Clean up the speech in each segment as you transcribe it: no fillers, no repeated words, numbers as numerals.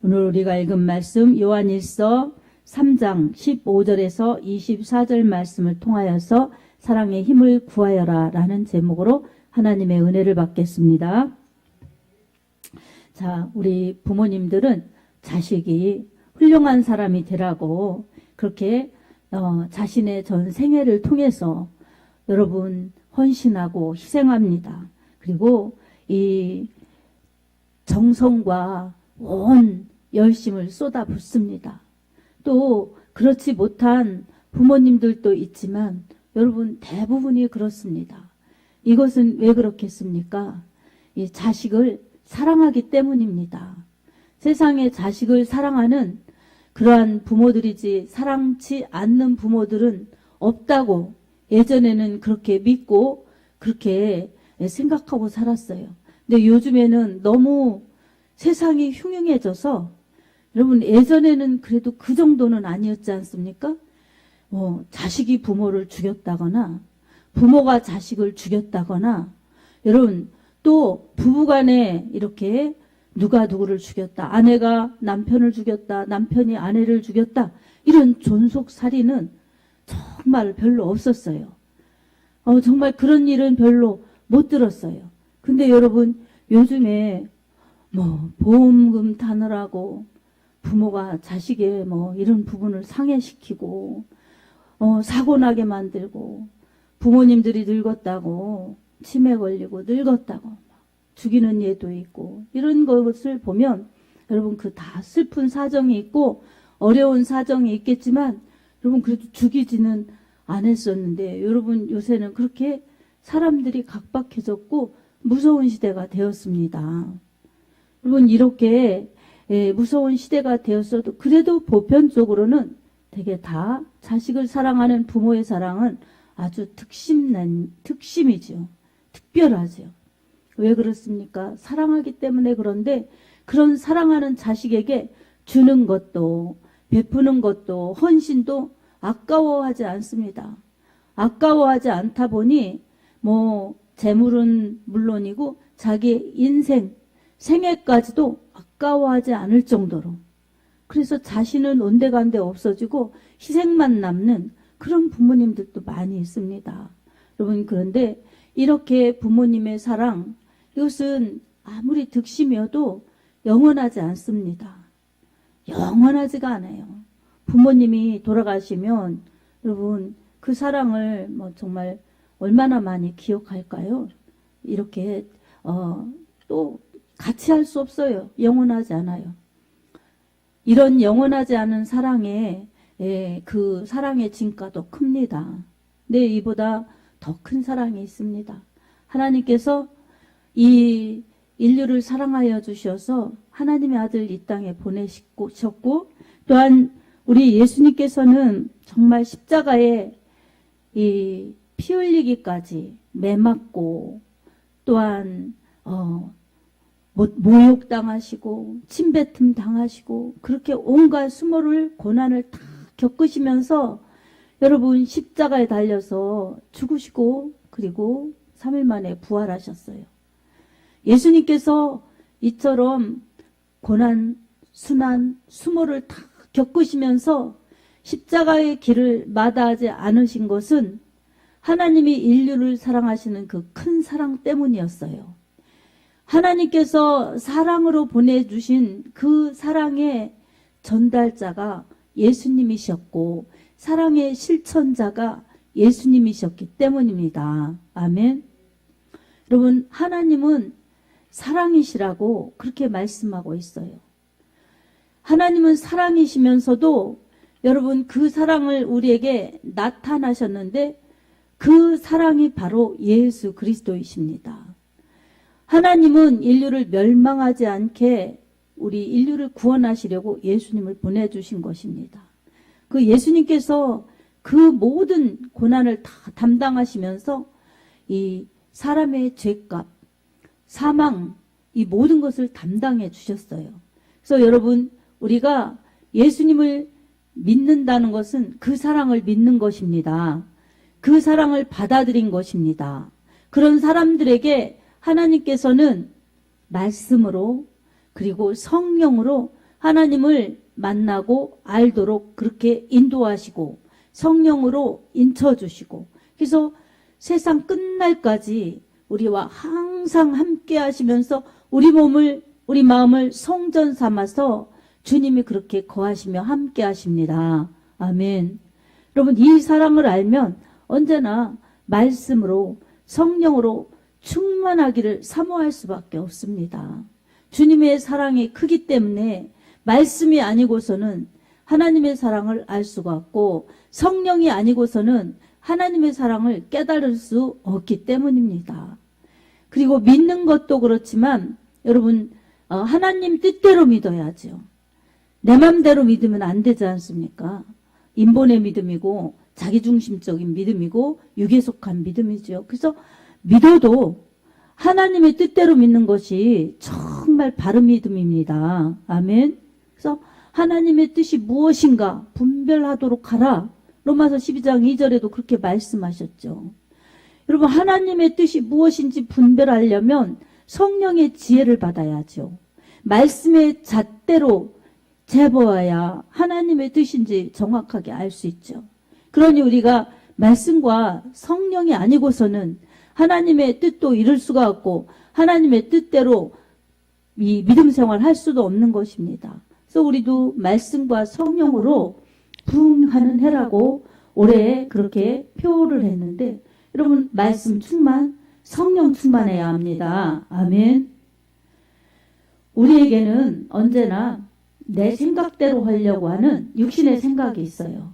오늘 우리가 읽은 말씀 요한일서 3장 15절에서 24절 말씀을 통하여서 사랑의 힘을 구하여라 라는 제목으로 하나님의 은혜를 받겠습니다. 자, 우리 부모님들은 자식이 훌륭한 사람이 되라고 그렇게 자신의 전 생애를 통해서 여러분 헌신하고 희생합니다. 그리고 이 정성과 온 열심을 쏟아붓습니다. 또 그렇지 못한 부모님들도 있지만 여러분 대부분이 그렇습니다. 이것은 왜 그렇겠습니까? 이 자식을 사랑하기 때문입니다. 세상에 자식을 사랑하는 그러한 부모들이지 사랑치 않는 부모들은 없다고 예전에는 그렇게 믿고 그렇게 생각하고 살았어요. 근데 요즘에는 너무 세상이 흉흉해져서 여러분 예전에는 그래도 그 정도는 아니었지 않습니까? 자식이 부모를 죽였다거나 부모가 자식을 죽였다거나 여러분 또 부부간에 이렇게 누가 누구를 죽였다, 아내가 남편을 죽였다, 남편이 아내를 죽였다, 이런 존속살인은 정말 별로 없었어요. 정말 그런 일은 별로 못 들었어요. 근데 여러분 요즘에 보험금 타느라고 부모가 자식의 이런 부분을 상해시키고 사고나게 만들고 부모님들이 늙었다고 치매 걸리고 늙었다고 죽이는 예도 있고 이런 것을 보면 여러분 그 다 슬픈 사정이 있고 어려운 사정이 있겠지만 여러분 그래도 죽이지는 않았었는데 여러분 요새는 그렇게 사람들이 각박해졌고 무서운 시대가 되었습니다. 여러분 이렇게 무서운 시대가 되었어도 그래도 보편적으로는 되게 다 자식을 사랑하는 부모의 사랑은 아주 특심이죠. 특별하죠. 왜 그렇습니까? 사랑하기 때문에 그런데 그런 사랑하는 자식에게 주는 것도 베푸는 것도 헌신도 아까워하지 않습니다. 아까워하지 않다 보니 재물은 물론이고 자기 인생, 생애까지도 아까워하지 않을 정도로 그래서 자신은 온데간데 없어지고 희생만 남는 그런 부모님들도 많이 있습니다. 여러분 그런데 이렇게 부모님의 사랑 이것은 아무리 득심이어도 영원하지 않습니다. 영원하지가 않아요. 부모님이 돌아가시면 여러분 그 사랑을 정말 얼마나 많이 기억할까요? 이렇게 또 같이 할 수 없어요. 영원하지 않아요. 이런 영원하지 않은 사랑에 그 사랑의 진가도 큽니다. 근데 이보다 더 큰 사랑이 있습니다. 하나님께서 이 인류를 사랑하여 주셔서 하나님의 아들 이 땅에 보내셨고 또한 우리 예수님께서는 정말 십자가에 이 피 흘리기까지 매맞고 또한 모욕당하시고 침뱉음 당하시고 그렇게 온갖 수모를 고난을 다 겪으시면서 여러분 십자가에 달려서 죽으시고 그리고 3일 만에 부활하셨어요. 예수님께서 이처럼 고난, 순환, 수모를 다 겪으시면서 십자가의 길을 마다하지 않으신 것은 하나님이 인류를 사랑하시는 그 큰 사랑 때문이었어요. 하나님께서 사랑으로 보내주신 그 사랑의 전달자가 예수님이셨고 사랑의 실천자가 예수님이셨기 때문입니다. 아멘. 여러분 하나님은 사랑이시라고 그렇게 말씀하고 있어요. 하나님은 사랑이시면서도 여러분 그 사랑을 우리에게 나타나셨는데 그 사랑이 바로 예수 그리스도이십니다. 하나님은 인류를 멸망하지 않게 우리 인류를 구원하시려고 예수님을 보내주신 것입니다. 그 예수님께서 그 모든 고난을 다 담당하시면서 이 사람의 죄값, 사망, 이 모든 것을 담당해 주셨어요. 그래서 여러분 우리가 예수님을 믿는다는 것은 그 사랑을 믿는 것입니다. 그 사랑을 받아들인 것입니다. 그런 사람들에게 하나님께서는 말씀으로 그리고 성령으로 하나님을 만나고 알도록 그렇게 인도하시고 성령으로 인쳐주시고, 그래서 세상 끝날까지 우리와 항상 함께 하시면서 우리 몸을, 우리 마음을 성전 삼아서 주님이 그렇게 거하시며 함께 하십니다. 아멘. 여러분, 이 사랑을 알면 언제나 말씀으로 성령으로 충만하기를 사모할 수밖에 없습니다. 주님의 사랑이 크기 때문에 말씀이 아니고서는 하나님의 사랑을 알 수가 없고, 성령이 아니고서는 하나님의 사랑을 깨달을 수 없기 때문입니다. 그리고 믿는 것도 그렇지만 여러분, 하나님 뜻대로 믿어야죠. 내 맘대로 믿으면 안 되지 않습니까? 인본의 믿음이고 자기중심적인 믿음이고 육에 속한 믿음이죠. 그래서 믿어도 하나님의 뜻대로 믿는 것이 정말 바른 믿음입니다. 아멘. 그래서 하나님의 뜻이 무엇인가 분별하도록 하라. 로마서 12장 2절에도 그렇게 말씀하셨죠. 여러분, 하나님의 뜻이 무엇인지 분별하려면 성령의 지혜를 받아야죠. 말씀의 잣대로 재보아야 하나님의 뜻인지 정확하게 알 수 있죠. 그러니 우리가 말씀과 성령이 아니고서는 하나님의 뜻도 이룰 수가 없고 하나님의 뜻대로 이 믿음 생활을 할 수도 없는 것입니다. 그래서 우리도 말씀과 성령으로 부흥하는 해라고 올해 그렇게 표를 했는데, 여러분, 말씀 충만, 성령 충만해야 합니다. 아멘. 우리에게는 언제나 내 생각대로 하려고 하는 육신의 생각이 있어요.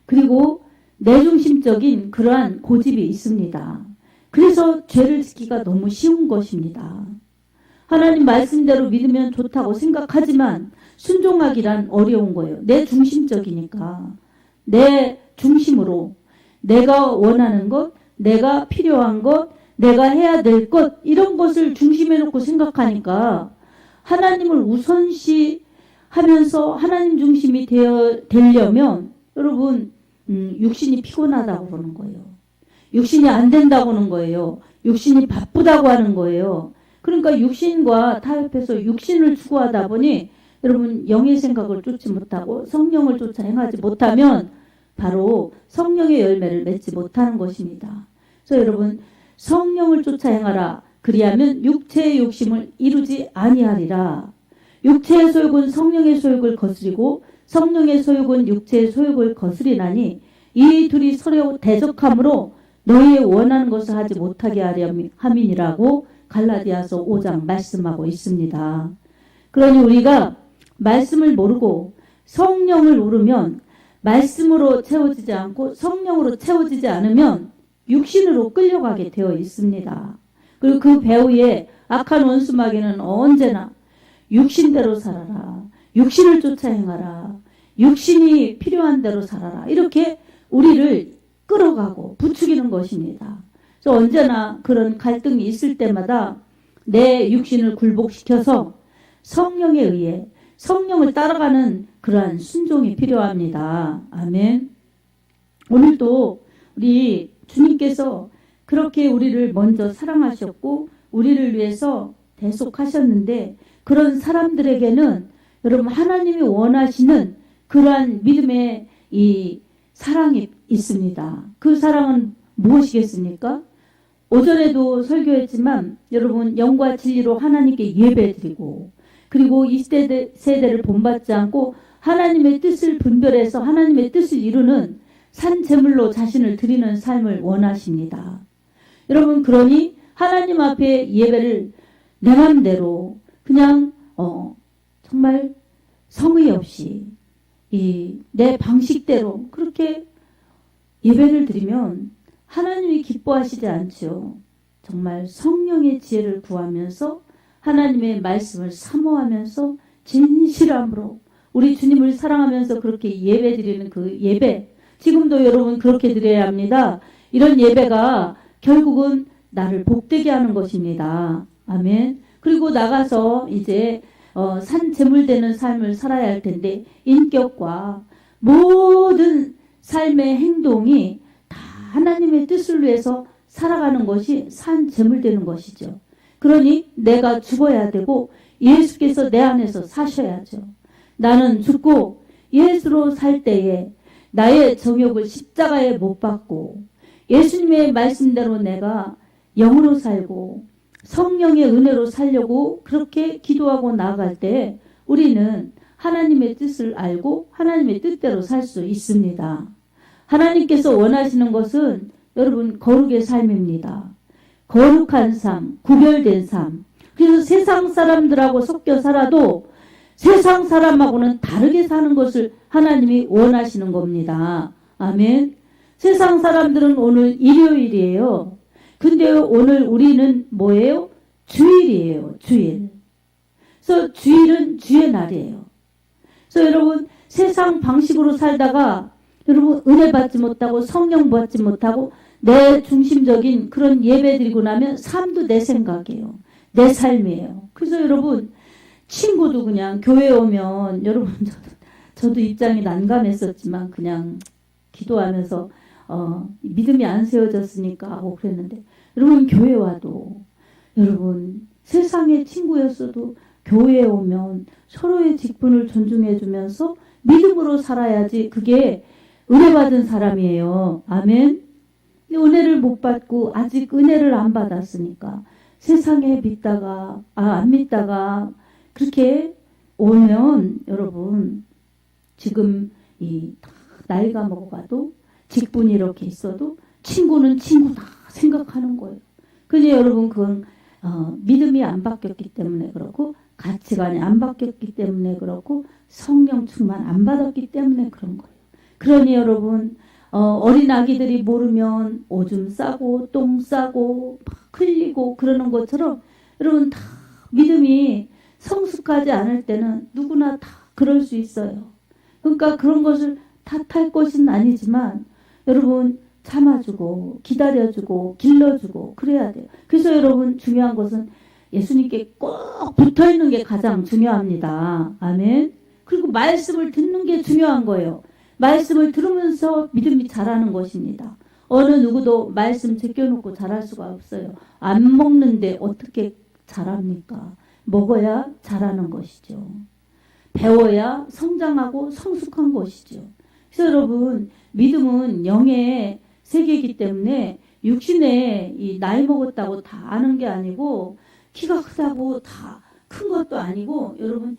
그리고 내중심적인 그러한 고집이 있습니다. 그래서 죄를 짓기가 너무 쉬운 것입니다. 하나님 말씀대로 믿으면 좋다고 생각하지만 순종하기란 어려운 거예요. 내 중심적이니까. 내 중심으로 내가 원하는 것, 내가 필요한 것, 내가 해야 될 것, 이런 것을 중심에 놓고 생각하니까 하나님을 우선시 하면서 하나님 중심이 되려면 여러분, 육신이 피곤하다고 그러는 거예요. 육신이 안 된다고 하는 거예요. 육신이 바쁘다고 하는 거예요. 그러니까 육신과 타협해서 육신을 추구하다 보니 여러분, 영의 생각을 쫓지 못하고 성령을 쫓아 행하지 못하면 바로 성령의 열매를 맺지 못하는 것입니다. 그래서 여러분, 성령을 쫓아 행하라. 그리하면 육체의 욕심을 이루지 아니하리라. 육체의 소욕은 성령의 소욕을 거스리고 성령의 소욕은 육체의 소욕을 거스리나니 이 둘이 서로 대적함으로 너희의 원하는 것을 하지 못하게 하려 함이니라고 갈라디아서 5장 말씀하고 있습니다. 그러니 우리가 말씀을 모르고 성령을 모르면 말씀으로 채워지지 않고 성령으로 채워지지 않으면 육신으로 끌려가게 되어 있습니다. 그리고 그 배후에 악한 원수마귀는 언제나 육신대로 살아라, 육신을 쫓아 행하라, 육신이 필요한 대로 살아라, 이렇게 우리를 끌어가고 부추기는 것입니다. 그래서 언제나 그런 갈등이 있을 때마다 내 육신을 굴복시켜서 성령에 의해 성령을 따라가는 그러한 순종이 필요합니다. 아멘. 오늘도 우리 주님께서 그렇게 우리를 먼저 사랑하셨고 우리를 위해서 대속하셨는데, 그런 사람들에게는 여러분, 하나님이 원하시는 그러한 믿음의 이 사랑이 있습니다. 그 사랑은 무엇이겠습니까? 오전에도 설교했지만 여러분, 영과 진리로 하나님께 예배드리고, 그리고 이 세대를 본받지 않고 하나님의 뜻을 분별해서 하나님의 뜻을 이루는 산 제물로 자신을 드리는 삶을 원하십니다. 여러분, 그러니 하나님 앞에 예배를 내 맘대로 그냥 정말 성의 없이 내 방식대로 그렇게 예배를 드리면 하나님이 기뻐하시지 않죠. 정말 성령의 지혜를 구하면서 하나님의 말씀을 사모하면서 진실함으로 우리 주님을 사랑하면서 그렇게 예배 드리는 그 예배, 지금도 여러분 그렇게 드려야 합니다. 이런 예배가 결국은 나를 복되게 하는 것입니다. 아멘. 그리고 나가서 이제 산 제물되는 삶을 살아야 할 텐데, 인격과 모든 삶의 행동이 다 하나님의 뜻을 위해서 살아가는 것이 산 제물되는 것이죠. 그러니 내가 죽어야 되고 예수께서 내 안에서 사셔야죠. 나는 죽고 예수로 살 때에 나의 정욕을 십자가에 못 박고 예수님의 말씀대로 내가 영으로 살고 성령의 은혜로 살려고 그렇게 기도하고 나아갈 때 우리는 하나님의 뜻을 알고 하나님의 뜻대로 살 수 있습니다. 하나님께서 원하시는 것은 여러분 거룩의 삶입니다. 거룩한 삶, 구별된 삶. 그래서 세상 사람들하고 섞여 살아도 세상 사람하고는 다르게 사는 것을 하나님이 원하시는 겁니다. 아멘. 세상 사람들은 오늘 일요일이에요. 근데 오늘 우리는 뭐예요? 주일이에요. 주일. 그래서 주일은 주의 날이에요. 그래서 여러분 세상 방식으로 살다가 여러분 은혜 받지 못하고 성령 받지 못하고 내 중심적인 그런 예배 드리고 나면 삶도 내 생각이에요. 내 삶이에요. 그래서 여러분 친구도 그냥 교회 오면 여러분 저도 입장이 난감했었지만 그냥 기도하면서 믿음이 안 세워졌으니까 하고 그랬는데 여러분 교회 와도 여러분 세상의 친구였어도 교회에 오면 서로의 직분을 존중해 주면서 믿음으로 살아야지 그게 은혜 받은 사람이에요. 아멘. 은혜를 못 받고 아직 은혜를 안 받았으니까 세상에 믿다가 안 믿다가 그렇게 오면 여러분 지금 나이가 먹어가도 직분이 이렇게 있어도 친구는 친구다 생각하는 거예요. 그지 여러분 그건 믿음이 안 바뀌었기 때문에 그렇고 가치관이 안 바뀌었기 때문에 그렇고 성령 충만 안 받았기 때문에 그런 거예요. 그러니 여러분 어린 아기들이 모르면 오줌 싸고 똥 싸고 막 흘리고 그러는 것처럼 여러분 다 믿음이 성숙하지 않을 때는 누구나 다 그럴 수 있어요. 그러니까 그런 것을 탓할 것은 아니지만 여러분 참아주고 기다려주고 길러주고 그래야 돼요. 그래서 여러분 중요한 것은 예수님께 꼭 붙어있는 게 가장 중요합니다. 아멘. 그리고 말씀을 듣는 게 중요한 거예요. 말씀을 들으면서 믿음이 자라는 것입니다. 어느 누구도 말씀 제껴놓고 자랄 수가 없어요. 안 먹는데 어떻게 자랍니까? 먹어야 자라는 것이죠. 배워야 성장하고 성숙한 것이죠. 그래서 여러분 믿음은 영의 세계이기 때문에 육신에 이 나이 먹었다고 다 아는 게 아니고 키가 크다고 다 큰 것도 아니고 여러분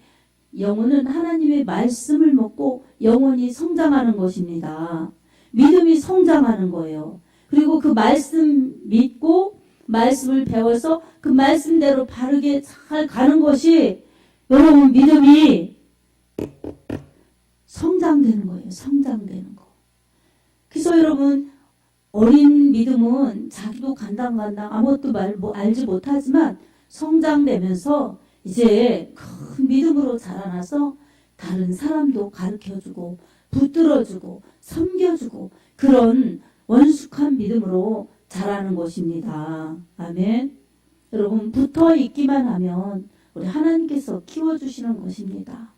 영혼은 하나님의 말씀을 먹고 영혼이 성장하는 것입니다. 믿음이 성장하는 거예요. 그리고 그 말씀 믿고 말씀을 배워서 그 말씀대로 바르게 잘 가는 것이 여러분 믿음이 성장되는 거예요. 성장되는 거. 그래서 여러분 어린 믿음은 자기도 간당간당 아무것도 알지 못하지만 성장되면서 이제 큰 믿음으로 자라나서 다른 사람도 가르쳐주고 붙들어주고 섬겨주고 그런 원숙한 믿음으로 자라는 것입니다. 아멘. 여러분 붙어 있기만 하면 우리 하나님께서 키워주시는 것입니다.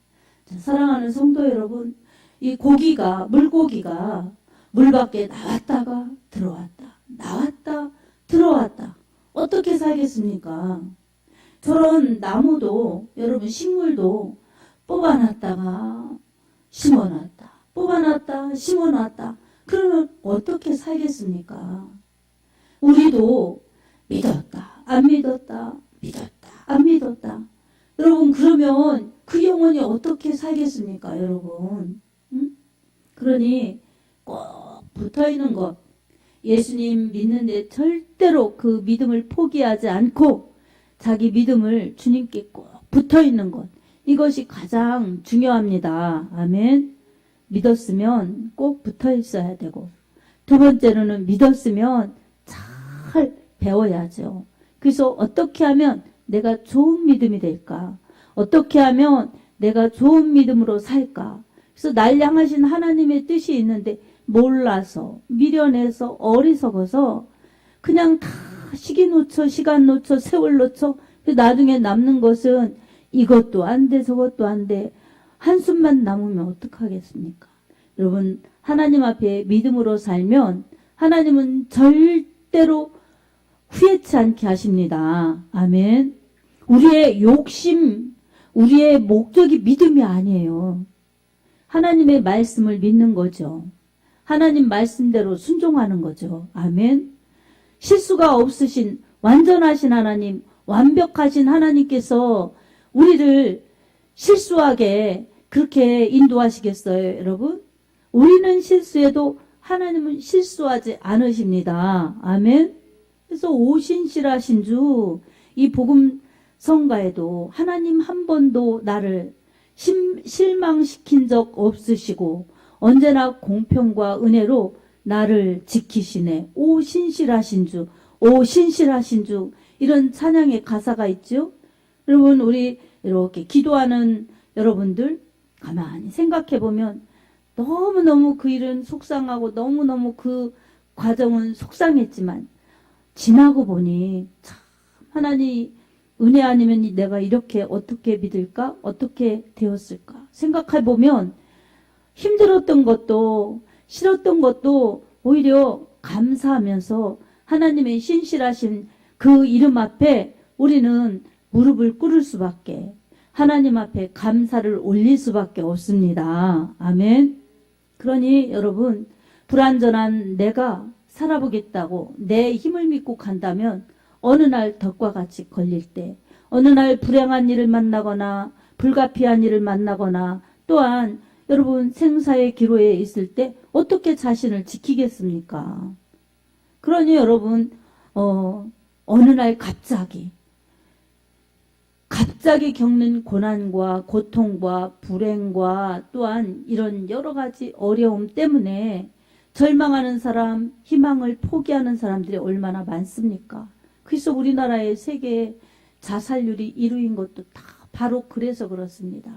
자, 사랑하는 성도 여러분, 이 고기가 물고기가 물 밖에 나왔다가 들어왔다 나왔다 들어왔다 어떻게 살겠습니까? 저런 나무도 여러분 식물도 뽑아놨다가 심어놨다 뽑아놨다 심어놨다 그러면 어떻게 살겠습니까? 우리도 믿었다 안 믿었다 믿었다 안 믿었다 여러분 그러면 그 영혼이 어떻게 살겠습니까 여러분? 응? 그러니 꼭 붙어있는 것 예수님 믿는데 절대로 그 믿음을 포기하지 않고 자기 믿음을 주님께 꼭 붙어있는 것 이것이 가장 중요합니다. 아멘. 믿었으면 꼭 붙어있어야 되고 두 번째로는 믿었으면 잘 배워야죠. 그래서 어떻게 하면 내가 좋은 믿음이 될까? 어떻게 하면 내가 좋은 믿음으로 살까? 그래서 날 향하신 하나님의 뜻이 있는데 몰라서 미련해서 어리석어서 그냥 다 시기 놓쳐 시간 놓쳐 세월 놓쳐 나중에 남는 것은 이것도 안 돼 저것도 안 돼 한숨만 남으면 어떡하겠습니까? 여러분 하나님 앞에 믿음으로 살면 하나님은 절대로 후회치 않게 하십니다. 아멘. 우리의 욕심 우리의 목적이 믿음이 아니에요. 하나님의 말씀을 믿는 거죠. 하나님 말씀대로 순종하는 거죠. 아멘. 실수가 없으신 완전하신 하나님, 완벽하신 하나님께서 우리를 실수하게 그렇게 인도하시겠어요, 여러분? 우리는 실수해도 하나님은 실수하지 않으십니다. 아멘. 그래서 오신실하신 주, 이 복음 성가에도 하나님 한 번도 나를 실망시킨 적 없으시고 언제나 공평과 은혜로 나를 지키시네. 오 신실하신 주, 오 신실하신 주, 이런 찬양의 가사가 있죠. 여러분, 우리 이렇게 기도하는 여러분들 가만히 생각해 보면 너무너무 그 일은 속상하고 너무너무 그 과정은 속상했지만 지나고 보니 참 하나님 은혜 아니면 내가 이렇게 어떻게 믿을까? 어떻게 되었을까? 생각해 보면 힘들었던 것도 싫었던 것도 오히려 감사하면서 하나님의 신실하신 그 이름 앞에 우리는 무릎을 꿇을 수밖에, 하나님 앞에 감사를 올릴 수밖에 없습니다. 아멘. 그러니 여러분, 불완전한 내가 살아보겠다고 내 힘을 믿고 간다면 어느 날 덕과 같이 걸릴 때, 어느 날 불행한 일을 만나거나 불가피한 일을 만나거나 또한 여러분 생사의 기로에 있을 때 어떻게 자신을 지키겠습니까? 그러니 여러분 어느 날 갑자기 겪는 고난과 고통과 불행과 또한 이런 여러 가지 어려움 때문에 절망하는 사람, 희망을 포기하는 사람들이 얼마나 많습니까? 그래서 우리나라의 세계 자살률이 1위인 것도 다 바로 그래서 그렇습니다.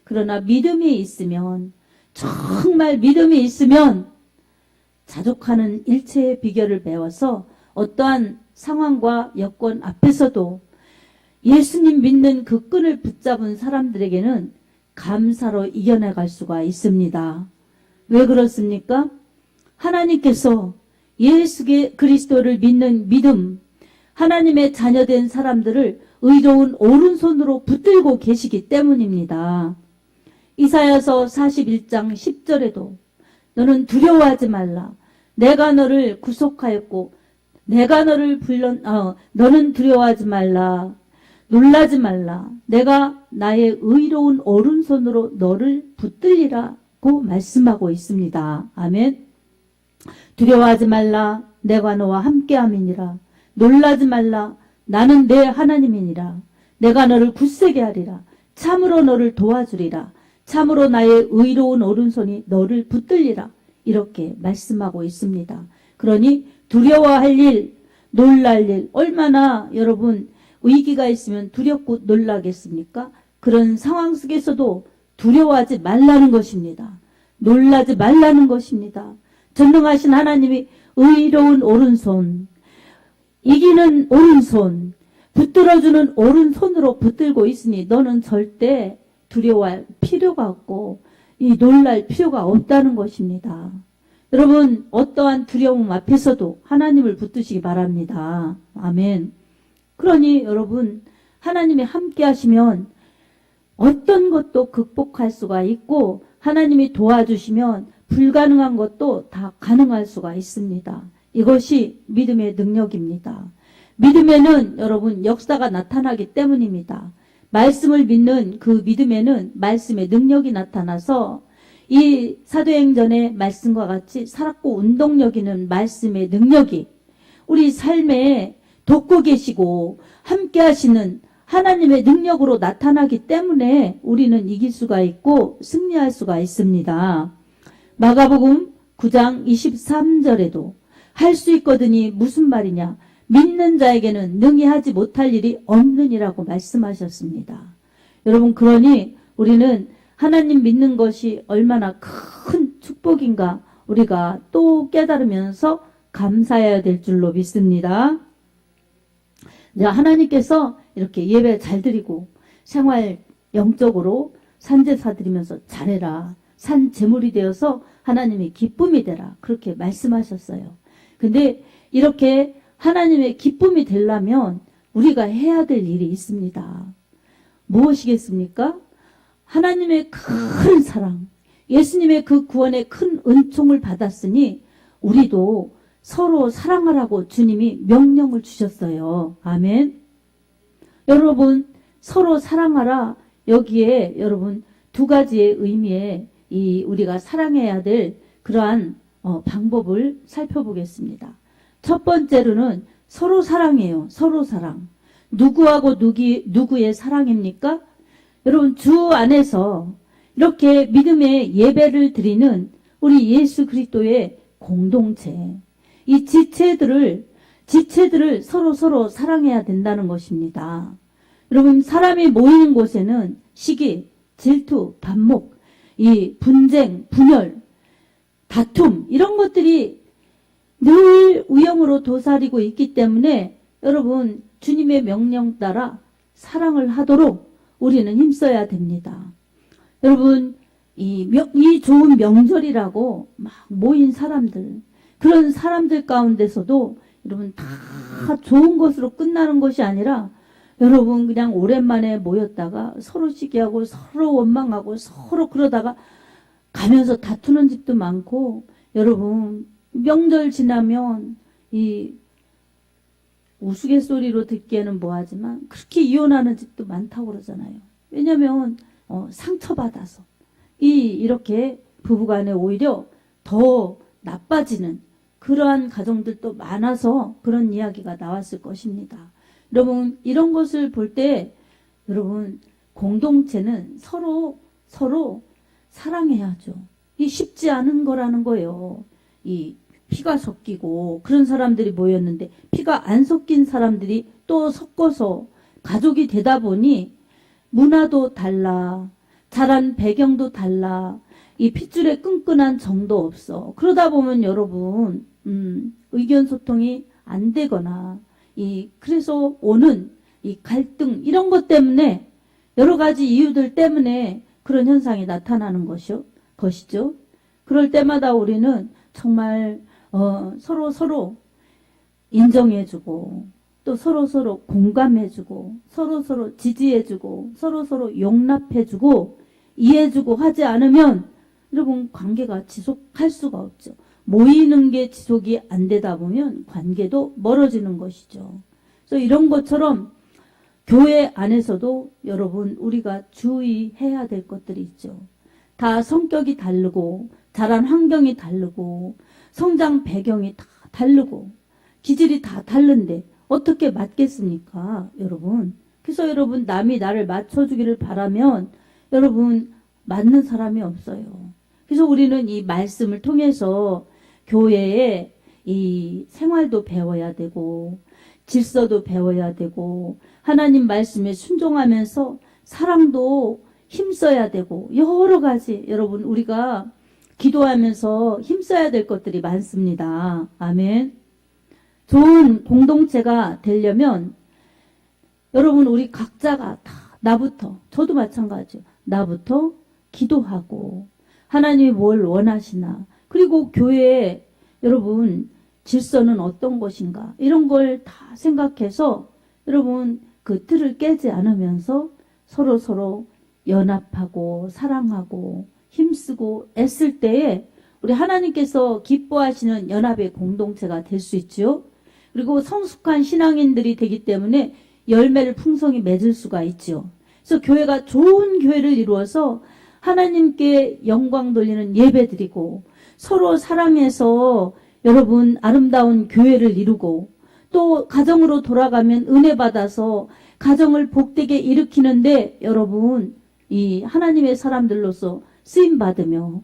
그러나 믿음이 있으면, 정말 믿음이 있으면 자족하는 일체의 비결을 배워서 어떠한 상황과 여건 앞에서도 예수님 믿는 그 끈을 붙잡은 사람들에게는 감사로 이겨나갈 수가 있습니다. 왜 그렇습니까? 하나님께서 예수 그리스도를 믿는 믿음, 하나님의 자녀된 사람들을 의로운 오른손으로 붙들고 계시기 때문입니다. 이사야서 41장 10절에도 너는 두려워하지 말라. 내가 너를 구속하였고 내가 너를 너는 두려워하지 말라. 놀라지 말라. 내가 나의 의로운 오른손으로 너를 붙들리라고 말씀하고 있습니다. 아멘. 두려워하지 말라. 내가 너와 함께함이니라. 놀라지 말라. 나는 내 하나님이니라. 내가 너를 굳세게 하리라. 참으로 너를 도와주리라. 참으로 나의 의로운 오른손이 너를 붙들리라. 이렇게 말씀하고 있습니다. 그러니 두려워할 일, 놀랄 일, 얼마나 여러분 위기가 있으면 두렵고 놀라겠습니까? 그런 상황 속에서도 두려워하지 말라는 것입니다. 놀라지 말라는 것입니다. 전능하신 하나님이 의로운 오른손, 이기는 오른손, 붙들어주는 오른손으로 붙들고 있으니 너는 절대 두려워할 필요가 없고 이 놀랄 필요가 없다는 것입니다. 여러분, 어떠한 두려움 앞에서도 하나님을 붙드시기 바랍니다. 아멘. 그러니 여러분, 하나님이 함께 하시면 어떤 것도 극복할 수가 있고 하나님이 도와주시면 불가능한 것도 다 가능할 수가 있습니다. 이것이 믿음의 능력입니다. 믿음에는 여러분 역사가 나타나기 때문입니다. 말씀을 믿는 그 믿음에는 말씀의 능력이 나타나서 이 사도행전의 말씀과 같이 살았고 운동력 있는 말씀의 능력이 우리 삶에 돕고 계시고 함께 하시는 하나님의 능력으로 나타나기 때문에 우리는 이길 수가 있고 승리할 수가 있습니다. 마가복음 9장 23절에도 할 수 있거든이 무슨 말이냐? 믿는 자에게는 능히 하지 못할 일이 없느니라고 말씀하셨습니다. 여러분, 그러니 우리는 하나님 믿는 것이 얼마나 큰 축복인가 우리가 또 깨달으면서 감사해야 될 줄로 믿습니다. 하나님께서 이렇게 예배 잘 드리고 생활 영적으로 산제사 드리면서 잘해라. 산 제물이 되어서 하나님의 기쁨이 되라. 그렇게 말씀하셨어요. 근데 이렇게 하나님의 기쁨이 되려면 우리가 해야 될 일이 있습니다. 무엇이겠습니까? 하나님의 큰 사랑, 예수님의 그 구원의 큰 은총을 받았으니 우리도 서로 사랑하라고 주님이 명령을 주셨어요. 아멘. 여러분, 서로 사랑하라. 여기에 여러분 두 가지의 의미의 우리가 사랑해야 될 그러한 방법을 살펴보겠습니다. 첫 번째로는 서로 사랑해요. 서로 사랑. 누구하고 누구의 사랑입니까? 여러분, 주 안에서 이렇게 믿음의 예배를 드리는 우리 예수 그리스도의 공동체, 이 지체들을 서로 사랑해야 된다는 것입니다. 여러분, 사람이 모이는 곳에는 시기, 질투, 반목, 이 분쟁, 분열, 다툼 이런 것들이 늘 우영으로 도사리고 있기 때문에 여러분, 주님의 명령 따라 사랑을 하도록 우리는 힘써야 됩니다. 여러분, 이 좋은 명절이라고 막 모인 사람들, 그런 사람들 가운데서도 여러분 다 좋은 것으로 끝나는 것이 아니라 여러분 그냥 오랜만에 모였다가 서로 시기하고 서로 원망하고 서로 그러다가 가면서 다투는 집도 많고, 여러분 명절 지나면 이 우스갯소리로 듣기에는 뭐하지만 그렇게 이혼하는 집도 많다고 그러잖아요. 왜냐하면 상처받아서 이렇게 부부간에 오히려 더 나빠지는 그러한 가정들도 많아서 그런 이야기가 나왔을 것입니다. 여러분, 이런 것을 볼 때 여러분, 공동체는 서로 사랑해야죠. 이 쉽지 않은 거라는 거예요. 이 피가 섞이고 그런 사람들이 모였는데 피가 안 섞인 사람들이 또 섞어서 가족이 되다 보니 문화도 달라, 자란 배경도 달라, 이 핏줄에 끈끈한 정도 없어. 그러다 보면 여러분 의견 소통이 안 되거나 그래서 오는 이 갈등 이런 것 때문에 여러 가지 이유들 때문에 그런 현상이 나타나는 것이죠. 그럴 때마다 우리는 정말 서로 인정해주고 또 서로 공감해주고 서로 지지해주고 서로 용납해주고 이해해주고 하지 않으면 여러분 관계가 지속할 수가 없죠. 모이는 게 지속이 안 되다 보면 관계도 멀어지는 것이죠. 그래서 이런 것처럼 교회 안에서도 여러분 우리가 주의해야 될 것들이 있죠. 다 성격이 다르고 자란 환경이 다르고 성장 배경이 다 다르고 기질이 다 다른데 어떻게 맞겠습니까, 여러분? 그래서 여러분 남이 나를 맞춰주기를 바라면 여러분 맞는 사람이 없어요. 그래서 우리는 이 말씀을 통해서 교회에 이 생활도 배워야 되고 질서도 배워야 되고 하나님 말씀에 순종하면서 사랑도 힘써야 되고 여러 가지 여러분 우리가 기도하면서 힘써야 될 것들이 많습니다. 아멘. 좋은 공동체가 되려면 여러분 우리 각자가 다 나부터, 저도 마찬가지죠. 나부터 기도하고 하나님이 뭘 원하시나, 그리고 교회에 여러분 질서는 어떤 것인가 이런 걸 다 생각해서 여러분 그 틀을 깨지 않으면서 서로 연합하고 사랑하고 힘쓰고 애쓸 때에 우리 하나님께서 기뻐하시는 연합의 공동체가 될 수 있죠. 그리고 성숙한 신앙인들이 되기 때문에 열매를 풍성히 맺을 수가 있죠. 그래서 교회가 좋은 교회를 이루어서 하나님께 영광 돌리는 예배 드리고 서로 사랑해서 여러분 아름다운 교회를 이루고 또 가정으로 돌아가면 은혜 받아서 가정을 복되게 일으키는데 여러분 이 하나님의 사람들로서 쓰임 받으며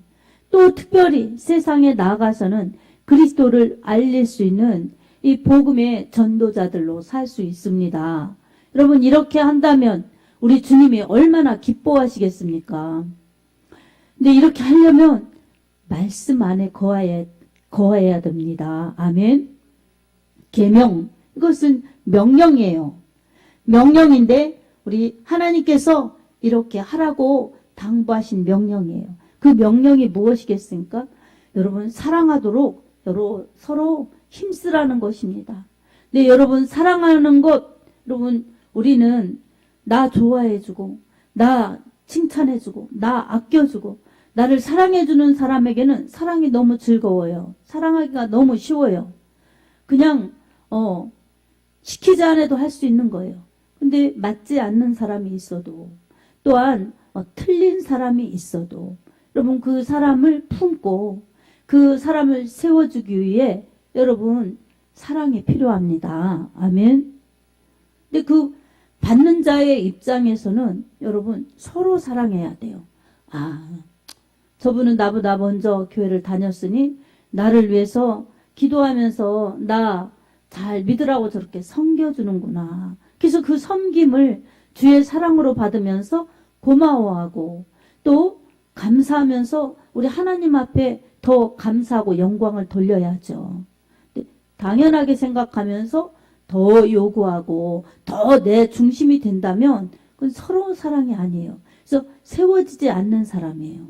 또 특별히 세상에 나아가서는 그리스도를 알릴 수 있는 이 복음의 전도자들로 살 수 있습니다. 여러분 이렇게 한다면 우리 주님이 얼마나 기뻐하시겠습니까? 근데 이렇게 하려면 말씀 안에 거해야 됩니다. 아멘. 계명, 이것은 명령이에요. 명령인데 우리 하나님께서 이렇게 하라고 당부하신 명령이에요. 그 명령이 무엇이겠습니까? 여러분 사랑하도록 서로 힘쓰라는 것입니다. 근데 여러분 사랑하는 것, 여러분 우리는 나 좋아해주고, 나 칭찬해주고, 나 아껴주고, 나를 사랑해주는 사람에게는 사랑이 너무 즐거워요. 사랑하기가 너무 쉬워요. 그냥 시키지 않아도 할 수 있는 거예요. 근데 맞지 않는 사람이 있어도, 또한 틀린 사람이 있어도 여러분 그 사람을 품고 그 사람을 세워주기 위해 여러분 사랑이 필요합니다. 아멘. 근데 그 받는 자의 입장에서는 여러분 서로 사랑해야 돼요. 저분은 나보다 먼저 교회를 다녔으니 나를 위해서 기도하면서 나 잘 믿으라고 저렇게 섬겨주는구나. 그래서 그 섬김을 주의 사랑으로 받으면서 고마워하고 또 감사하면서 우리 하나님 앞에 더 감사하고 영광을 돌려야죠. 당연하게 생각하면서 더 요구하고 더 내 중심이 된다면 그건 서로 사랑이 아니에요. 그래서 세워지지 않는 사람이에요.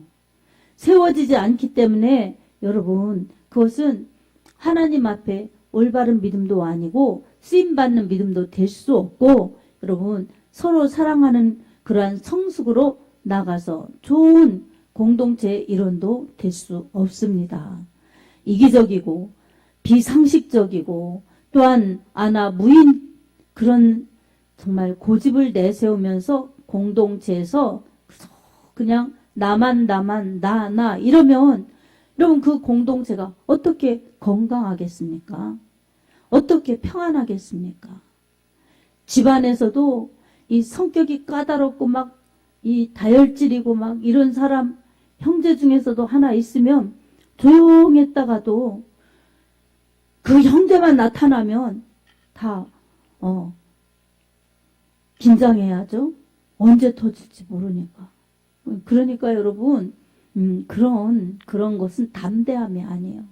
세워지지 않기 때문에 여러분 그것은 하나님 앞에 올바른 믿음도 아니고 쓰임받는 믿음도 될 수 없고 여러분 서로 사랑하는 그러한 성숙으로 나가서 좋은 공동체 일원도 될 수 없습니다. 이기적이고 비상식적이고 또한 무인 그런 정말 고집을 내세우면서 공동체에서 그냥 나만 나 이러면 여러분 그 공동체가 어떻게 건강하겠습니까? 어떻게 평안하겠습니까? 집안에서도 이 성격이 까다롭고 막 이 다혈질이고 막 이런 사람 형제 중에서도 하나 있으면 조용했다가도 그 형제만 나타나면 다 긴장해야죠. 언제 터질지 모르니까. 그러니까 여러분 그런 것은 담대함이 아니에요.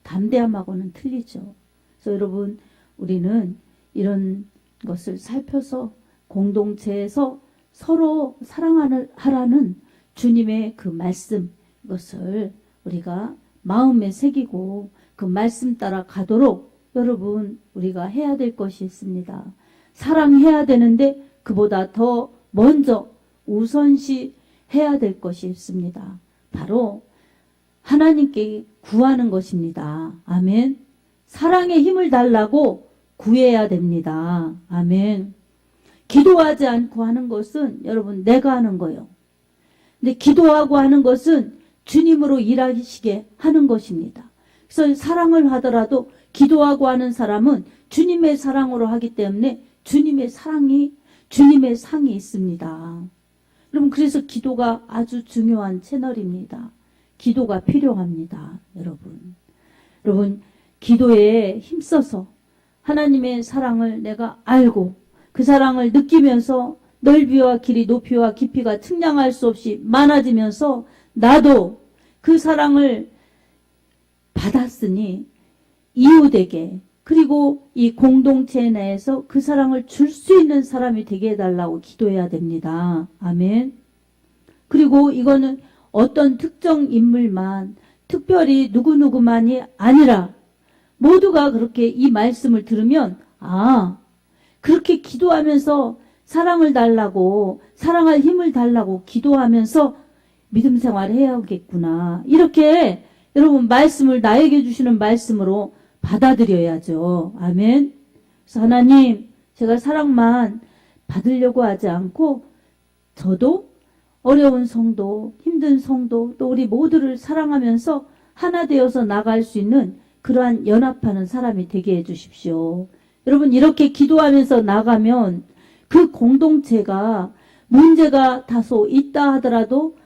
담대함하고는 틀리죠. 그래서 여러분 우리는 이런 것을 살펴서 공동체에서 서로 사랑하라는 주님의 그 말씀 이것을 우리가 마음에 새기고 그 말씀 따라 가도록 여러분 우리가 해야 될 것이 있습니다. 사랑해야 되는데 그보다 더 먼저 우선시 해야 될 것이 있습니다. 바로 하나님께 구하는 것입니다. 아멘. 사랑의 힘을 달라고 구해야 됩니다. 아멘. 기도하지 않고 하는 것은 여러분 내가 하는 거예요. 근데 기도하고 하는 것은 주님으로 일하시게 하는 것입니다. 그래서 사랑을 하더라도 기도하고 하는 사람은 주님의 사랑으로 하기 때문에 주님의 상이 있습니다. 여러분 그래서 기도가 아주 중요한 채널입니다. 기도가 필요합니다. 여러분 기도에 힘써서 하나님의 사랑을 내가 알고 그 사랑을 느끼면서 넓이와 길이 높이와 깊이가 측량할 수 없이 많아지면서 나도 그 사랑을 받았으니 이웃에게 그리고 이 공동체 내에서 그 사랑을 줄 수 있는 사람이 되게 해달라고 기도해야 됩니다. 아멘. 그리고 이거는 어떤 특정 인물만 특별히 누구누구만이 아니라 모두가 그렇게 이 말씀을 들으면 그렇게 기도하면서 사랑을 달라고 사랑할 힘을 달라고 기도하면서 믿음 생활을 해야겠구나. 이렇게 여러분 말씀을 나에게 주시는 말씀으로 받아들여야죠. 아멘. 그래서 하나님 제가 사랑만 받으려고 하지 않고 저도 어려운 성도, 힘든 성도, 또 우리 모두를 사랑하면서 하나 되어서 나갈 수 있는 그러한 연합하는 사람이 되게 해주십시오. 여러분 이렇게 기도하면서 나가면 그 공동체가 문제가 다소 있다 하더라도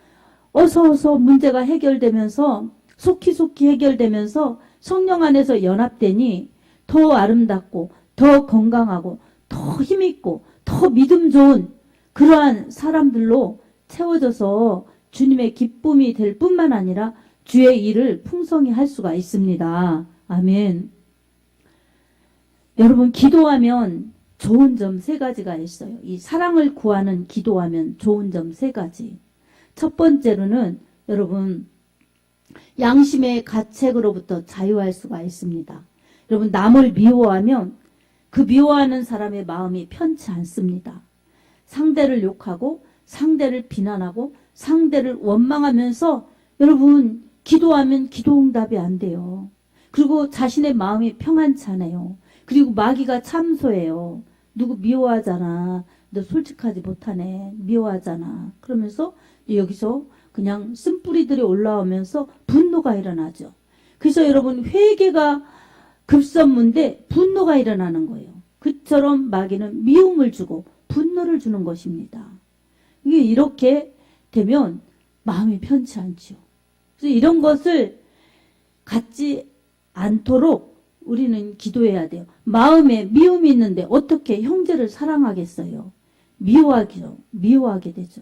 어서 문제가 해결되면서 속히 해결되면서 성령 안에서 연합되니 더 아름답고 더 건강하고 더 힘있고 더 믿음 좋은 그러한 사람들로 채워져서 주님의 기쁨이 될 뿐만 아니라 주의 일을 풍성히 할 수가 있습니다. 아멘. 여러분 기도하면 좋은 점 3가지가 있어요. 이 사랑을 구하는 기도하면 좋은 점 3가지. 첫 번째로는 여러분 양심의 가책으로부터 자유할 수가 있습니다. 여러분 남을 미워하면 그 미워하는 사람의 마음이 편치 않습니다. 상대를 욕하고 상대를 비난하고 상대를 원망하면서 여러분 기도하면 기도 응답이 안 돼요. 그리고 자신의 마음이 평안치 않아요. 그리고 마귀가 참소해요. 누구 미워하잖아. 너 솔직하지 못하네. 미워하잖아. 그러면서 여기서 그냥 쓴뿌리들이 올라오면서 분노가 일어나죠. 그래서 여러분 회개가 급선무인데 분노가 일어나는 거예요. 그처럼 마귀는 미움을 주고 분노를 주는 것입니다. 이게 이렇게 되면 마음이 편치 않죠. 그래서 이런 것을 갖지 않도록 우리는 기도해야 돼요. 마음에 미움이 있는데 어떻게 형제를 사랑하겠어요? 미워하게 되죠.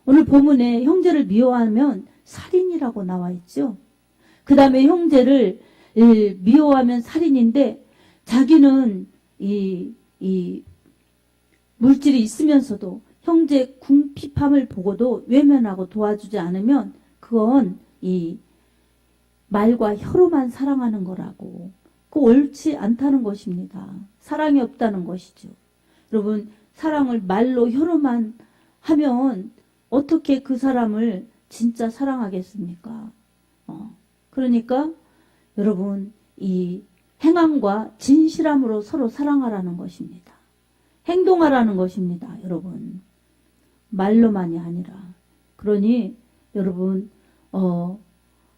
오늘 본문에 형제를 미워하면 살인이라고 나와 있죠. 그 다음에 형제를 미워하면 살인인데 자기는 이 물질이 있으면서도 형제 궁핍함을 보고도 외면하고 도와주지 않으면 그건 이 말과 혀로만 사랑하는 거라고. 그 옳지 않다는 것입니다. 사랑이 없다는 것이죠. 여러분 사랑을 말로 혀로만 하면 어떻게 그 사람을 진짜 사랑하겠습니까? 그러니까 여러분 이 행함과 진실함으로 서로 사랑하라는 것입니다. 행동하라는 것입니다. 여러분 말로만이 아니라. 그러니 여러분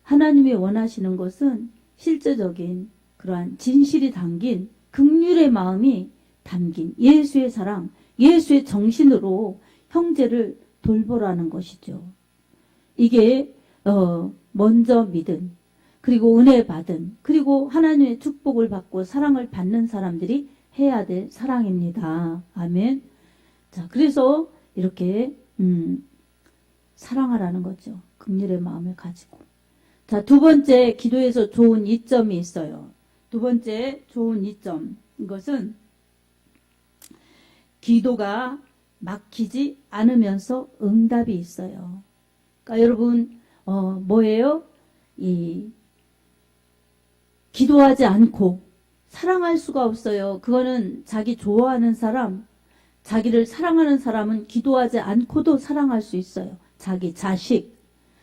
하나님이 원하시는 것은 실제적인 그러한 진실이 담긴 긍휼의 마음이 담긴 예수의 사랑, 예수의 정신으로 형제를 돌보라는 것이죠. 이게 먼저 믿은 그리고 은혜 받은 그리고 하나님의 축복을 받고 사랑을 받는 사람들이 해야 될 사랑입니다. 아멘. 자, 그래서 이렇게 사랑하라는 거죠. 긍휼의 마음을 가지고. 자, 두 번째 기도에서 좋은 이점이 있어요. 두 번째 좋은 이점. 이것은 기도가 막히지 않으면서 응답이 있어요. 그러니까 여러분 뭐예요? 기도하지 않고 사랑할 수가 없어요. 그거는 자기 좋아하는 사람, 자기를 사랑하는 사람은 기도하지 않고도 사랑할 수 있어요. 자기 자식,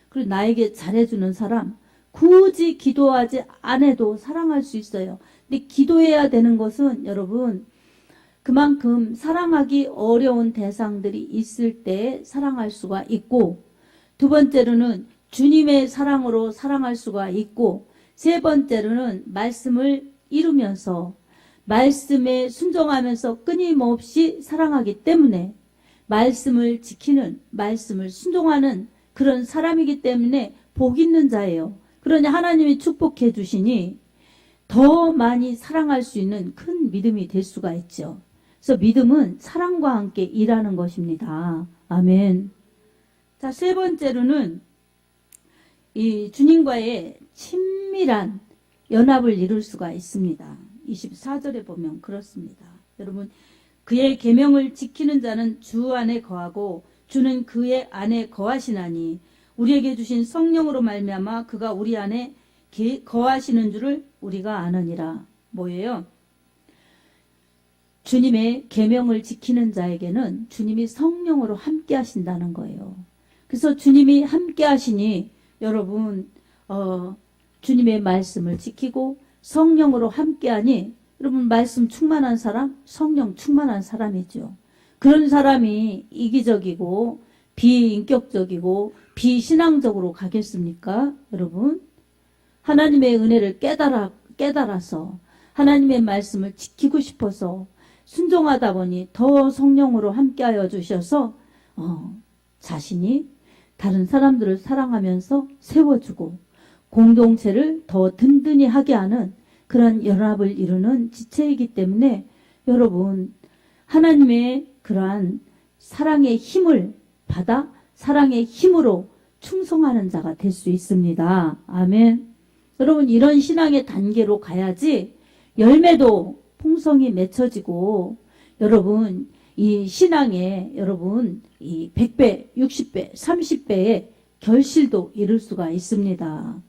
그리고 나에게 잘해주는 사람, 굳이 기도하지 않아도 사랑할 수 있어요. 근데 기도해야 되는 것은 여러분 그만큼 사랑하기 어려운 대상들이 있을 때 사랑할 수가 있고, 두 번째로는 주님의 사랑으로 사랑할 수가 있고, 세 번째로는 말씀을 이루면서 말씀에 순종하면서 끊임없이 사랑하기 때문에 말씀을 지키는, 말씀을 순종하는 그런 사람이기 때문에 복 있는 자예요. 그러니 하나님이 축복해 주시니 더 많이 사랑할 수 있는 큰 믿음이 될 수가 있죠. 그래서 믿음은 사랑과 함께 일하는 것입니다. 아멘. 자, 세 번째로는 이 주님과의 친밀한 연합을 이룰 수가 있습니다. 24절에 보면 그렇습니다. 여러분, 그의 계명을 지키는 자는 주 안에 거하고 주는 그의 안에 거하시나니 우리에게 주신 성령으로 말미암아 그가 우리 안에 거하시는 줄을 우리가 아느니라. 뭐예요? 주님의 계명을 지키는 자에게는 주님이 성령으로 함께 하신다는 거예요. 그래서 주님이 함께 하시니 여러분 주님의 말씀을 지키고 성령으로 함께하니 여러분 말씀 충만한 사람, 성령 충만한 사람이죠. 그런 사람이 이기적이고 비인격적이고 비신앙적으로 가겠습니까? 여러분 하나님의 은혜를 깨달아서 하나님의 말씀을 지키고 싶어서 순종하다 보니 더 성령으로 함께하여 주셔서 자신이 다른 사람들을 사랑하면서 세워주고 공동체를 더 든든히 하게 하는 그런 연합을 이루는 지체이기 때문에 여러분 하나님의 그러한 사랑의 힘을 받아 사랑의 힘으로 충성하는 자가 될 수 있습니다. 아멘. 여러분 이런 신앙의 단계로 가야지 열매도 풍성이 맺혀지고 여러분 이 신앙에 여러분 이 100배, 60배, 30배의 결실도 이룰 수가 있습니다.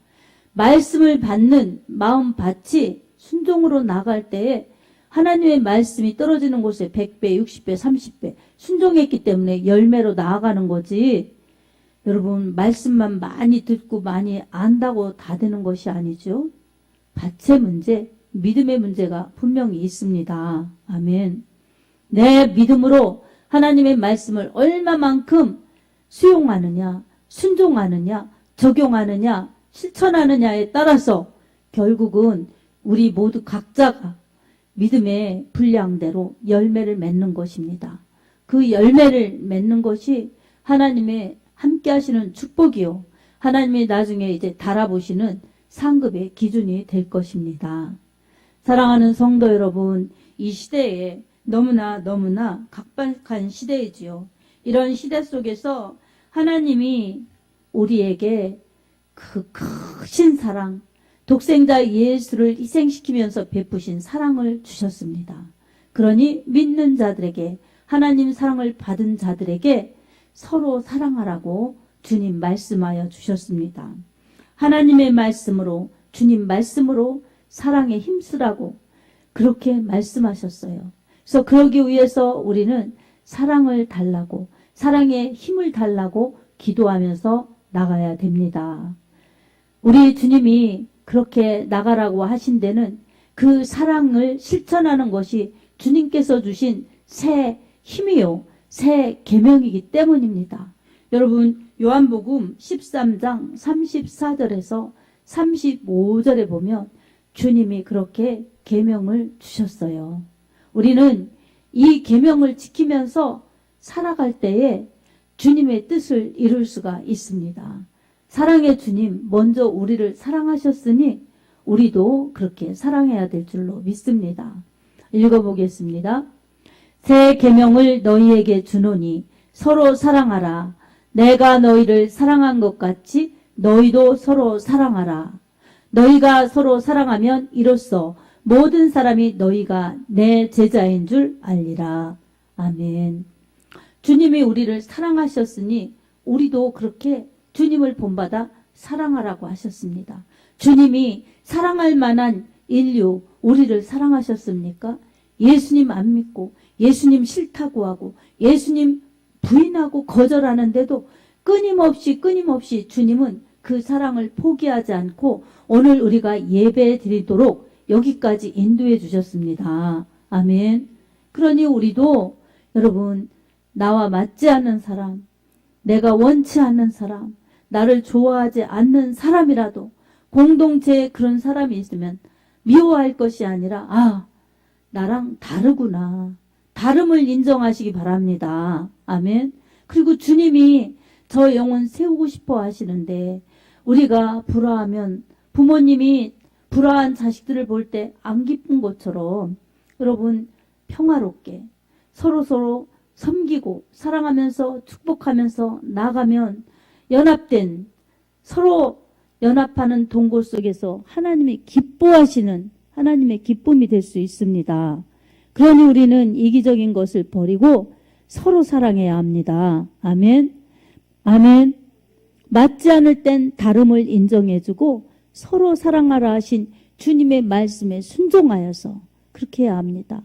말씀을 받는 마음밭이 순종으로 나갈 때에 하나님의 말씀이 떨어지는 곳에 100배, 60배, 30배 순종했기 때문에 열매로 나아가는 거지. 여러분, 말씀만 많이 듣고 많이 안다고 다 되는 것이 아니죠. 밭의 문제, 믿음의 문제가 분명히 있습니다. 아멘. 내 믿음으로 하나님의 말씀을 얼마만큼 수용하느냐, 순종하느냐, 적용하느냐, 실천하느냐에 따라서 결국은 우리 모두 각자가 믿음의 분량대로 열매를 맺는 것입니다. 그 열매를 맺는 것이 하나님의 함께 하시는 축복이요. 하나님이 나중에 이제 달아보시는 상급의 기준이 될 것입니다. 사랑하는 성도 여러분, 이 시대에 너무나 각박한 시대이지요. 이런 시대 속에서 하나님이 우리에게 그 크신 사랑, 독생자 예수를 희생시키면서 베푸신 사랑을 주셨습니다. 그러니 믿는 자들에게, 하나님 사랑을 받은 자들에게 서로 사랑하라고 주님 말씀하여 주셨습니다. 하나님의 말씀으로, 주님 말씀으로 사랑에 힘쓰라고 그렇게 말씀하셨어요. 그래서 그러기 위해서 우리는 사랑을 달라고, 사랑에 힘을 달라고 기도하면서 나가야 됩니다. 우리 주님이 그렇게 나가라고 하신 데는 그 사랑을 실천하는 것이 주님께서 주신 새 힘이요, 새 계명이기 때문입니다. 여러분, 요한복음 13장 34절에서 35절에 보면 주님이 그렇게 계명을 주셨어요. 우리는 이 계명을 지키면서 살아갈 때에 주님의 뜻을 이룰 수가 있습니다. 사랑의 주님, 먼저 우리를 사랑하셨으니 우리도 그렇게 사랑해야 될 줄로 믿습니다. 읽어보겠습니다. 새 계명을 너희에게 주노니 서로 사랑하라. 내가 너희를 사랑한 것 같이 너희도 서로 사랑하라. 너희가 서로 사랑하면 이로써 모든 사람이 너희가 내 제자인 줄 알리라. 아멘. 주님이 우리를 사랑하셨으니 우리도 그렇게 주님을 본받아 사랑하라고 하셨습니다. 주님이 사랑할 만한 인류, 우리를 사랑하셨습니까? 예수님 안 믿고 예수님 싫다고 하고 예수님 부인하고 거절하는데도 끊임없이 주님은 그 사랑을 포기하지 않고 오늘 우리가 예배 드리도록 여기까지 인도해 주셨습니다. 아멘. 그러니 우리도 여러분, 나와 맞지 않는 사람, 내가 원치 않는 사람, 나를 좋아하지 않는 사람이라도 공동체에 그런 사람이 있으면 미워할 것이 아니라 나랑 다르구나. 다름을 인정하시기 바랍니다. 아멘. 그리고 주님이 저 영혼 세우고 싶어 하시는데 우리가 불화하면 부모님이 불화한 자식들을 볼 때 안 기쁜 것처럼 여러분 평화롭게 서로 섬기고 사랑하면서 축복하면서 나가면 연합된 서로 연합하는 동고 속에서 하나님이 기뻐하시는 하나님의 기쁨이 될 수 있습니다. 그러니 우리는 이기적인 것을 버리고 서로 사랑해야 합니다. 아멘. 아멘. 맞지 않을 땐 다름을 인정해주고 서로 사랑하라 하신 주님의 말씀에 순종하여서 그렇게 해야 합니다.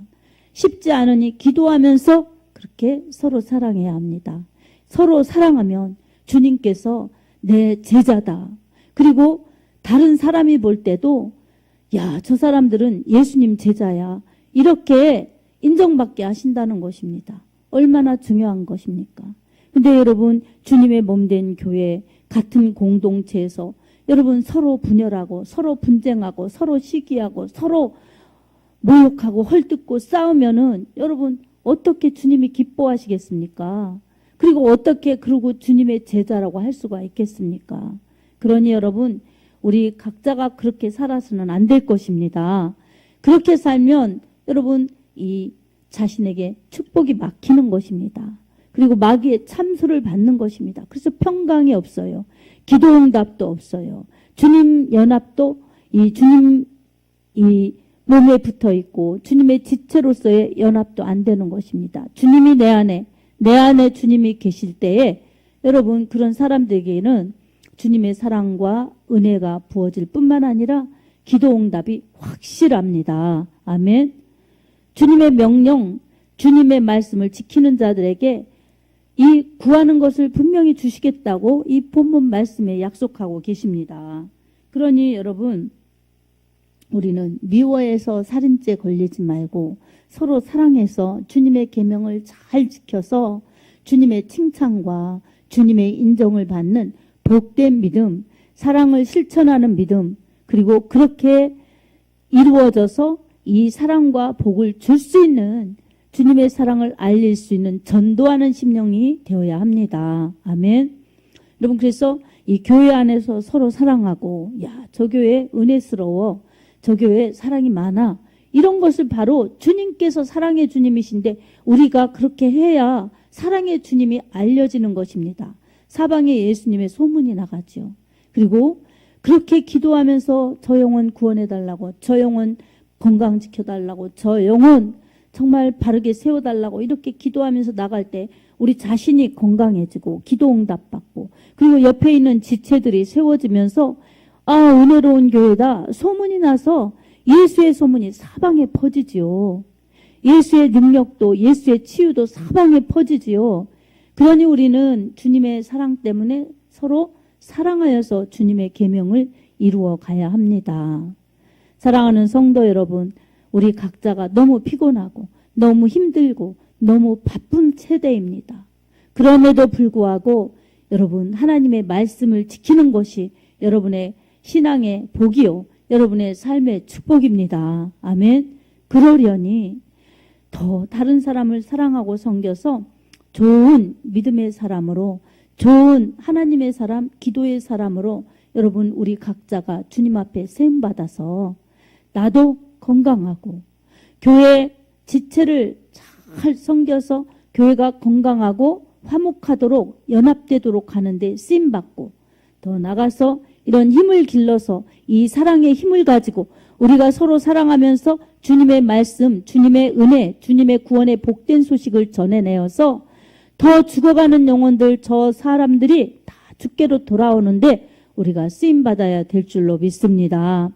쉽지 않으니 기도하면서 그렇게 서로 사랑해야 합니다. 서로 사랑하면 주님께서 내 제자다. 그리고 다른 사람이 볼 때도 저 사람들은 예수님 제자야. 이렇게 인정받게 하신다는 것입니다. 얼마나 중요한 것입니까? 근데 여러분, 주님의 몸된 교회 같은 공동체에서 여러분 서로 분열하고 서로 분쟁하고 서로 시기하고 서로 모욕하고 헐뜯고 싸우면은 여러분 어떻게 주님이 기뻐하시겠습니까? 그리고 어떻게 그러고 주님의 제자라고 할 수가 있겠습니까? 그러니 여러분, 우리 각자가 그렇게 살아서는 안 될 것입니다. 그렇게 살면 여러분 이 자신에게 축복이 막히는 것입니다. 그리고 마귀의 참소를 받는 것입니다. 그래서 평강이 없어요. 기도응답도 없어요. 주님 연합도 주님 몸에 붙어 있고 주님의 지체로서의 연합도 안 되는 것입니다. 주님이 내 안에 주님이 계실 때에 여러분 그런 사람들에게는 주님의 사랑과 은혜가 부어질 뿐만 아니라 기도응답이 확실합니다. 아멘. 주님의 명령, 주님의 말씀을 지키는 자들에게 이 구하는 것을 분명히 주시겠다고 이 본문 말씀에 약속하고 계십니다. 그러니 여러분, 우리는 미워해서 살인죄 걸리지 말고 서로 사랑해서 주님의 계명을 잘 지켜서 주님의 칭찬과 주님의 인정을 받는 복된 믿음, 사랑을 실천하는 믿음, 그리고 그렇게 이루어져서 이 사랑과 복을 줄 수 있는 주님의 사랑을 알릴 수 있는 전도하는 심령이 되어야 합니다. 아멘. 여러분, 그래서 이 교회 안에서 서로 사랑하고, 야, 저 교회 은혜스러워, 저 교회 사랑이 많아, 이런 것을 바로 주님께서 사랑의 주님이신데 우리가 그렇게 해야 사랑의 주님이 알려지는 것입니다. 사방에 예수님의 소문이 나가죠. 그리고 그렇게 기도하면서 저 영혼 구원해달라고, 저 영혼 건강지켜달라고, 저 영혼 정말 바르게 세워달라고 이렇게 기도하면서 나갈 때 우리 자신이 건강해지고 기도 응답받고, 그리고 옆에 있는 지체들이 세워지면서 아, 은혜로운 교회다 소문이 나서 예수의 소문이 사방에 퍼지지요. 예수의 능력도, 예수의 치유도 사방에 퍼지지요. 그러니 우리는 주님의 사랑 때문에 서로 사랑하여서 주님의 계명을 이루어 가야 합니다. 사랑하는 성도 여러분, 우리 각자가 너무 피곤하고 너무 힘들고 너무 바쁜 세대입니다. 그럼에도 불구하고 여러분, 하나님의 말씀을 지키는 것이 여러분의 신앙의 복이요, 여러분의 삶의 축복입니다. 아멘. 그러려니 더 다른 사람을 사랑하고 섬겨서 좋은 믿음의 사람으로, 좋은 하나님의 사람, 기도의 사람으로 여러분, 우리 각자가 주님 앞에 세움받아서 나도 건강하고 교회 지체를 잘 섬겨서 교회가 건강하고 화목하도록 연합되도록 하는데 쓰임받고, 더 나가서 이런 힘을 길러서 이 사랑의 힘을 가지고 우리가 서로 사랑하면서 주님의 말씀, 주님의 은혜, 주님의 구원의 복된 소식을 전해내어서 더 죽어가는 영혼들, 저 사람들이 다 주께로 돌아오는데 우리가 쓰임받아야 될 줄로 믿습니다.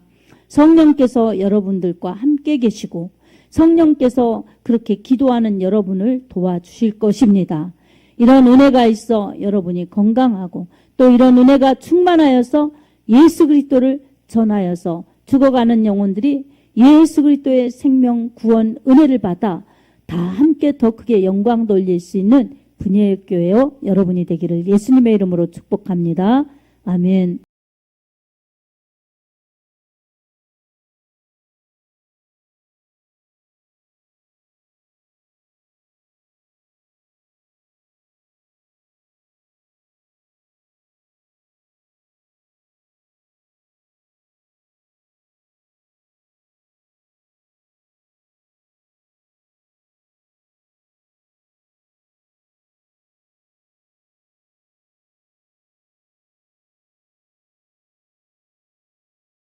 성령께서 여러분들과 함께 계시고 성령께서 그렇게 기도하는 여러분을 도와주실 것입니다. 이런 은혜가 있어 여러분이 건강하고 또 이런 은혜가 충만하여서 예수 그리스도를 전하여서 죽어가는 영혼들이 예수 그리스도의 생명, 구원, 은혜를 받아 다 함께 더 크게 영광 돌릴 수 있는 분야의 교회요 여러분이 되기를 예수님의 이름으로 축복합니다. 아멘.